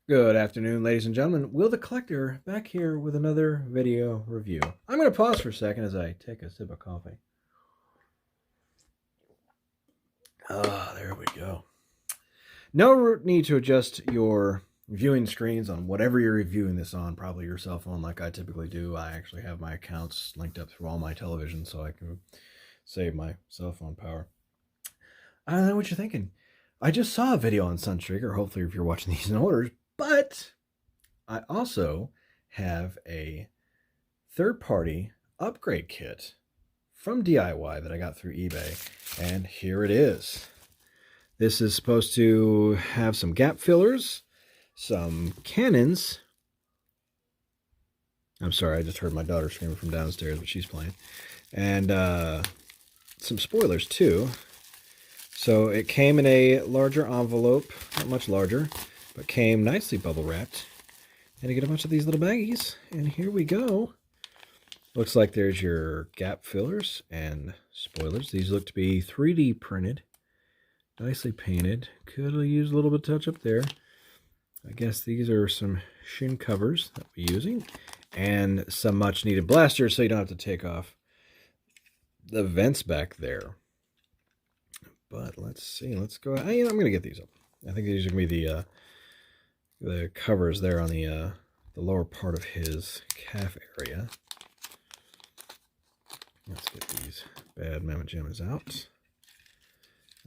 Good afternoon, ladies and gentlemen. Will the Collector back here with another video review. I'm going to pause for a second as I take a sip of coffee. There we go. No need to adjust your viewing screens on whatever you're reviewing this on, probably your cell phone like I typically do. I actually have my accounts linked up through all my televisions so I can save my cell phone power. I don't know what you're thinking. I just saw a video on Sunstreaker, hopefully if you're watching these in orders, but I also have a third-party upgrade kit from DIY that I got through eBay, and here it is. This is supposed to have some gap fillers, some cannons. I'm sorry, I just heard my daughter screaming from downstairs, but she's playing. And some spoilers too. So it came in a larger envelope, not much larger, but came nicely bubble wrapped. And you get a bunch of these little baggies, and here we go. Looks like there's your gap fillers and spoilers. These look to be 3D printed, nicely painted. Could have used a little bit of touch up there. I guess these are some shin covers that we're using, and some much needed blasters so you don't have to take off the vents back there. But let's see, let's go. I'm going to get these up. I think these are going to be the covers there on the lower part of his calf area. Let's get these bad mamma jammas out.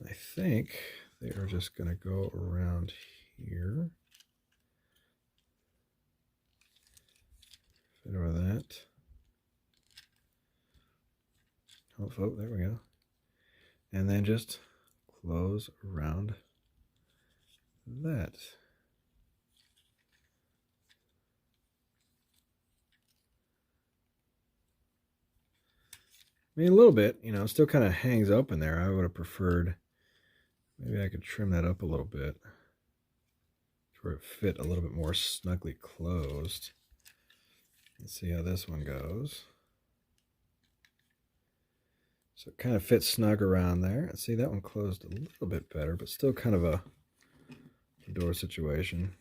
I think they are just going to go around here. Fit over that. Oh, there we go. And then just close around that. I mean, a little bit, you know, still kind of hangs open there. I would have preferred, maybe I could trim that up a little bit where it fit a little bit more snugly closed. Let's see how this one goes. So it kind of fits snug around there. See, that one closed a little bit better, but still kind of a door situation.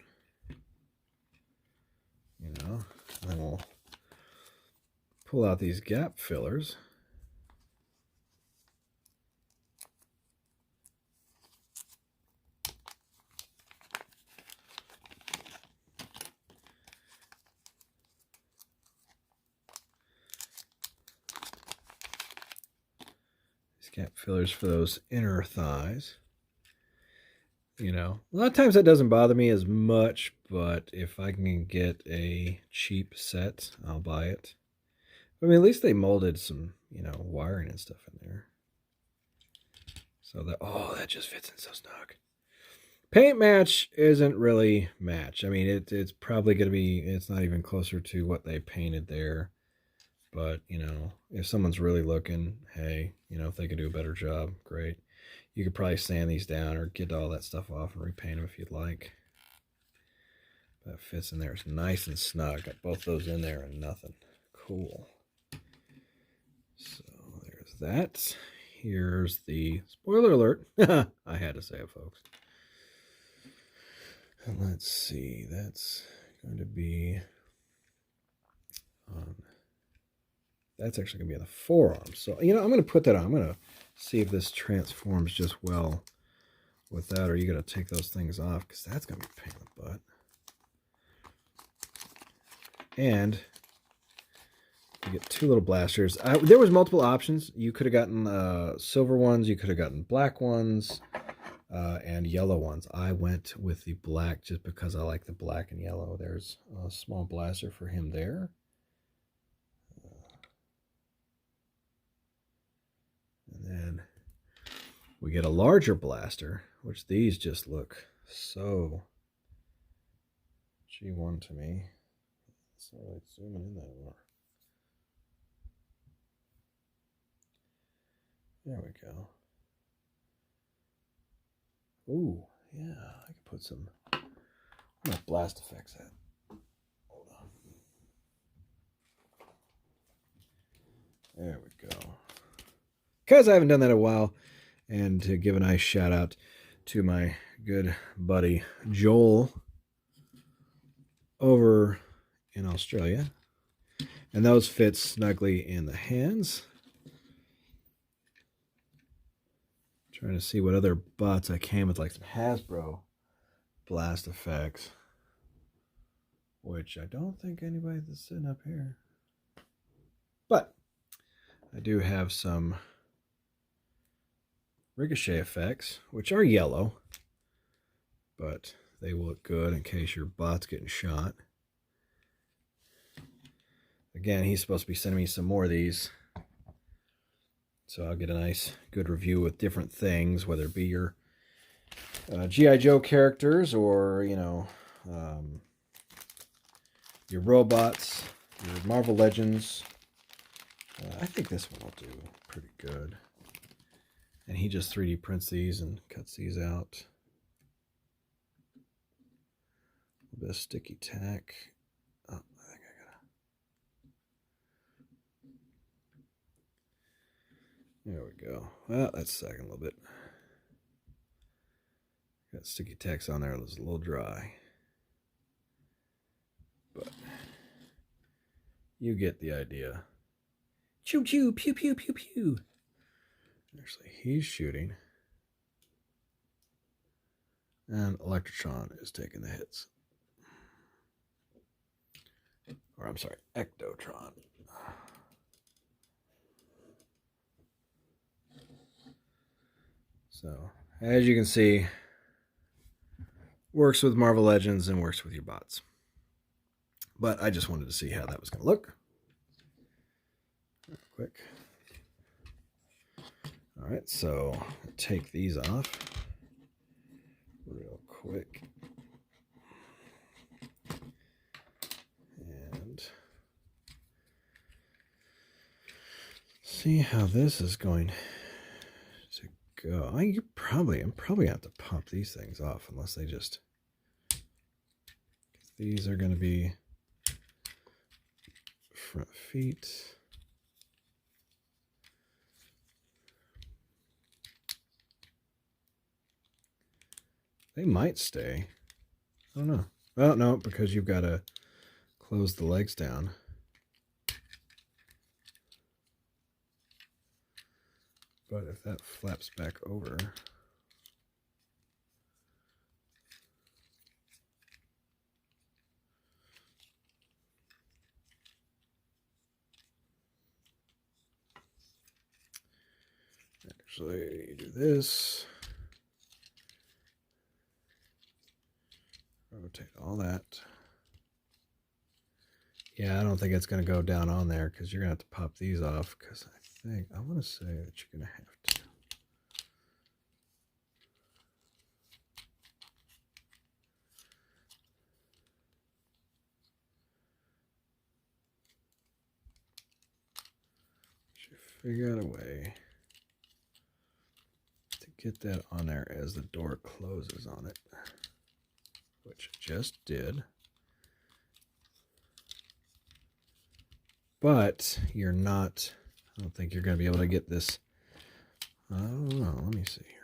You know, and then we'll pull out these gap fillers. Gap fillers for those inner thighs. You know, a lot of times that doesn't bother me as much, but if I can get a cheap set, I'll buy it. I mean, at least they molded some, you know, wiring and stuff in there. So that, oh, that just fits in so snug. Paint match isn't really match. I mean, it's probably going to be, it's not even closer to what they painted there. But, you know, if someone's really looking, hey, you know, if they can do a better job, great. You could probably sand these down or get all that stuff off and repaint them if you'd like. That fits in there. It's nice and snug. Got both those in there and nothing. Cool. So there's that. Here's the spoiler alert. I had to say it, folks. And let's see. That's going to be on... That's actually going to be on the forearm. So, you know, I'm going to put that on. I'm going to see if this transforms just well with that, or you got to take those things off because that's going to be a pain in the butt. And you get two little blasters. There was multiple options. You could have gotten silver ones. You could have gotten black ones and yellow ones. I went with the black just because I like the black and yellow. There's a small blaster for him there. And then we get a larger blaster, which these just look so G1 to me. It's not like zooming in that more. There we go. Ooh, yeah, I can put some blast effects at. Hold on. There we go. Because I haven't done that in a while, and to give a nice shout out to my good buddy Joel over in Australia. And those fit snugly in the hands. Trying to see what other bots I came with, like some Hasbro blast effects, which I don't think anybody that's sitting up here. But I do have some ricochet effects, which are yellow, but they will look good in case your bot's getting shot. Again, he's supposed to be sending me some more of these, so I'll get a nice, good review with different things, whether it be your G.I. Joe characters or, you know, your robots, your Marvel Legends. I think this one will do pretty good. And he just 3D prints these and cuts these out. A little bit of sticky tack. Oh, I think I gotta. There we go. Well, that's sagging a little bit. Got sticky tacks on there. It was a little dry. But you get the idea. Choo choo, pew pew pew pew. Actually, he's shooting. And Electrotron is taking the hits. Or I'm sorry, Ectotron. So, as you can see, works with Marvel Legends and works with your bots. But I just wanted to see how that was going to look. Real quick. All right, so take these off real quick. And see how this is going to go. I'm probably going to have to pop these things off unless they just... These are going to be front feet. They might stay. I don't know. Well, no, because you've got to close the legs down. But if that flaps back over... Actually, you do this. Rotate all that. Yeah, I don't think it's going to go down on there because you're going to have to pop these off because I want to say that you're going to have to. Figure out a way to get that on there as the door closes on it, which I just did. But you're not, I don't think you're going to be able to get this. I don't know. Let me see here.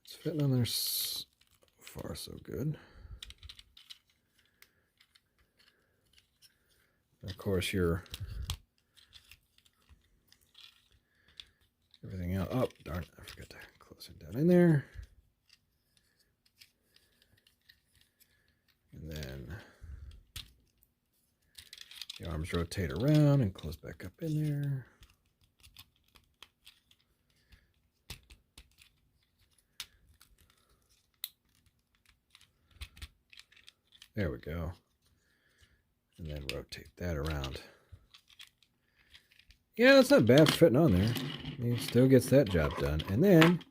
It's fitting on there so far, so good. Of course, your everything else. Oh, darn it. I forgot to close it down in there. And then the arms rotate around and close back up in there. There we go. And then rotate that around. Yeah, that's not bad for fitting on there. He still gets that job done. And then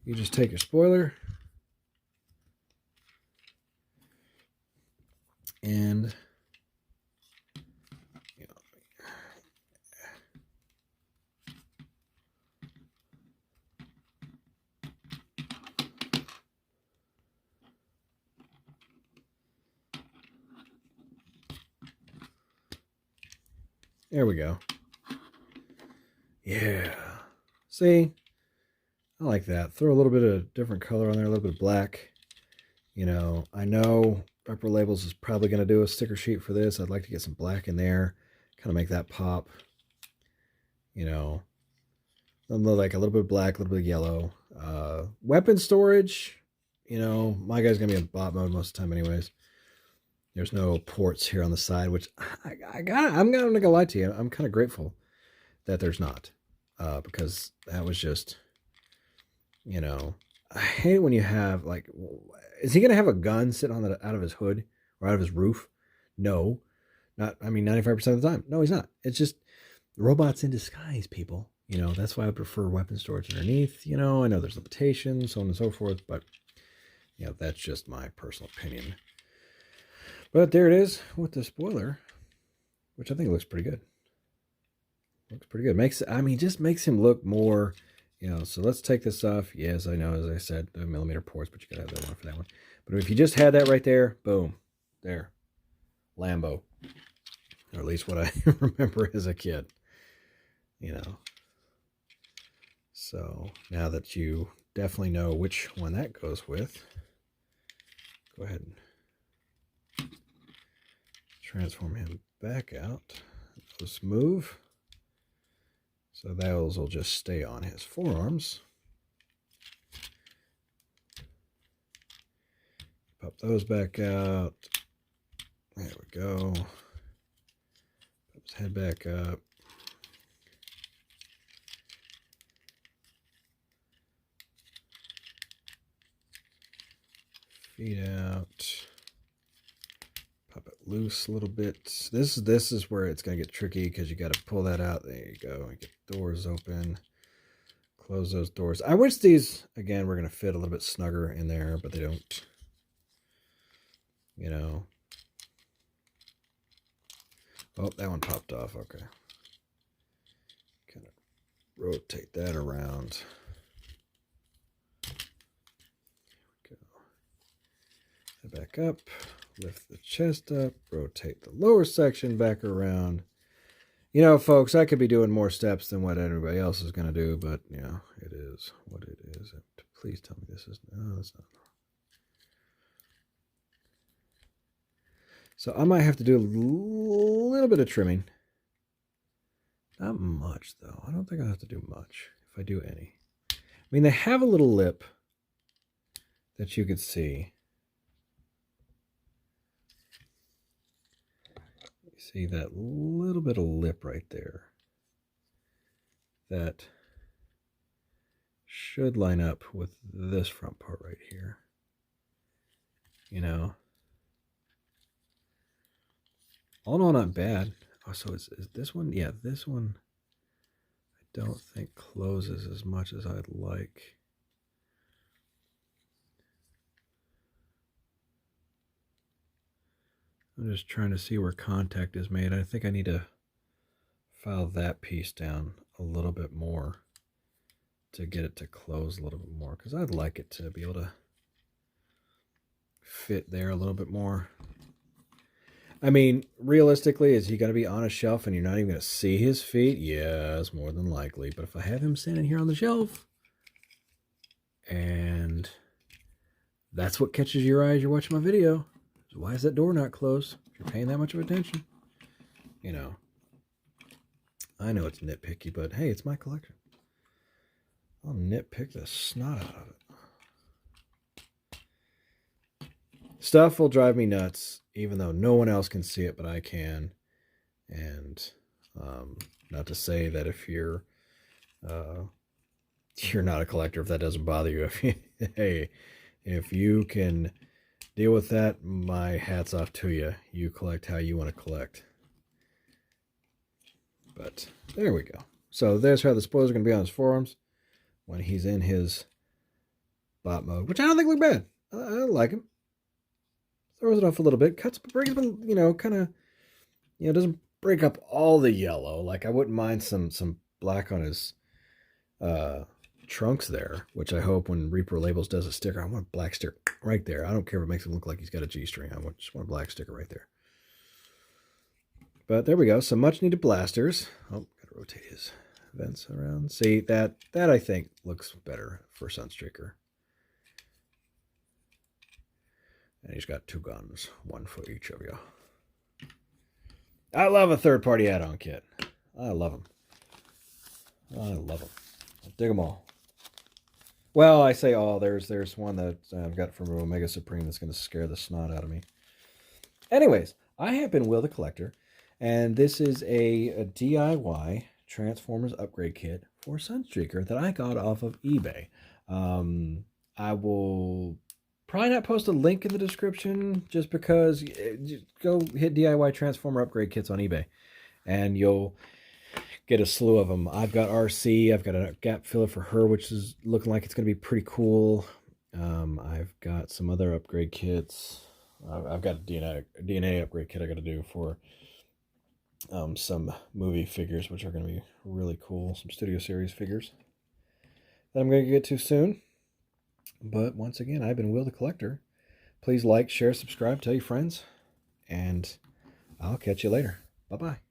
you just take your spoiler and There we go. Yeah. See? I like that. Throw a little bit of different color on there, a little bit of black. You know, I know Repro Labels is probably going to do a sticker sheet for this. I'd like to get some black in there, kind of make that pop. You know, like a little bit of black, a little bit of yellow. Weapon storage, you know, my guy's going to be in bot mode most of the time anyways. There's no ports here on the side, which I'm not going to lie to you. I'm kind of grateful that there's not, because that was just, you know, I hate it when you have, like, is he going to have a gun sitting on the out of his hood or out of his roof? No, not, I mean, 95% of the time. No, he's not. It's just robots in disguise, people. You know, that's why I prefer weapon storage underneath. You know, I know there's limitations, so on and so forth, but, you know, that's just my personal opinion. But there it is with the spoiler, which I think looks pretty good. Looks pretty good. Just makes him look more, you know. So let's take this off. Yes, I know, as I said, the millimeter ports, but you gotta have that one for that one. But if you just had that right there, boom, there, Lambo, or at least what I remember as a kid, you know. So now that you definitely know which one that goes with, go ahead and transform him back out. Let's move. So those will just stay on his forearms. Pop those back out. There we go. Pop his head back up. Feet out. Pop it loose a little bit. This is where it's going to get tricky because you got to pull that out. There you go. Get doors open. Close those doors. I wish these, again, were going to fit a little bit snugger in there, but they don't. You know. Oh, that one popped off. Okay. Kind of rotate that around. There we go. Head back up. Lift the chest up, rotate the lower section back around. You know, folks, I could be doing more steps than what everybody else is going to do, but, you know, it is what it is. Please tell me this is, no, that's not. So I might have to do a little bit of trimming. Not much, though. I don't think I'll have to do much, if I do any. I mean, they have a little lip that you could see. See that little bit of lip right there? That should line up with this front part right here. You know? All in all, not bad. Oh, so is this one? Yeah, this one I don't think closes as much as I'd like. I'm just trying to see where contact is made. I think I need to file that piece down a little bit more to get it to close a little bit more, because I'd like it to be able to fit there a little bit more. I mean, realistically, is he going to be on a shelf and you're not even going to see his feet? Yes, more than likely. But if I have him standing here on the shelf and that's what catches your eye as you're watching my video, why is that door not closed? If you're paying that much of attention, you know. I know it's nitpicky, but hey, it's my collection. I'll nitpick the snot out of it. Stuff will drive me nuts, even though no one else can see it, but I can. And not to say that if you're not a collector, if that doesn't bother you, hey, if you can deal with that, my hat's off to you. You collect how you want to collect. But there we go. So there's how the spoilers are going to be on his forearms when he's in his bot mode, which I don't think look bad. I like him. Throws it off a little bit, brings up, you know, kind of, you know, doesn't break up all the yellow. Like I wouldn't mind some black on his trunks there, which I hope when Repro Labels does a sticker, I want a black sticker right there. I don't care if it makes him look like he's got a G-string. I just want a black sticker right there. But there we go. Some much needed blasters. Oh, gotta rotate his vents around. See, that I think looks better for Sunstreaker. And he's got 2 guns, 1 for each of you. I love a third-party add-on kit. I love them. I love them. I dig them all. Well, I say all. There's one that I've got from Omega Supreme that's going to scare the snot out of me. Anyways, I have been Will the Collector, and this is a DIY Transformers upgrade kit for Sunstreaker that I got off of eBay. I will probably not post a link in the description just because just go hit DIY Transformer upgrade kits on eBay, and you'll get a slew of them. I've got RC. I've got a gap filler for her, which is looking like it's going to be pretty cool. I've got some other upgrade kits. I've got a DNA upgrade kit I got to do for some movie figures, which are going to be really cool. Some Studio Series figures that I'm going to get to soon. But once again, I've been Will the Collector. Please like, share, subscribe, tell your friends, and I'll catch you later. Bye-bye.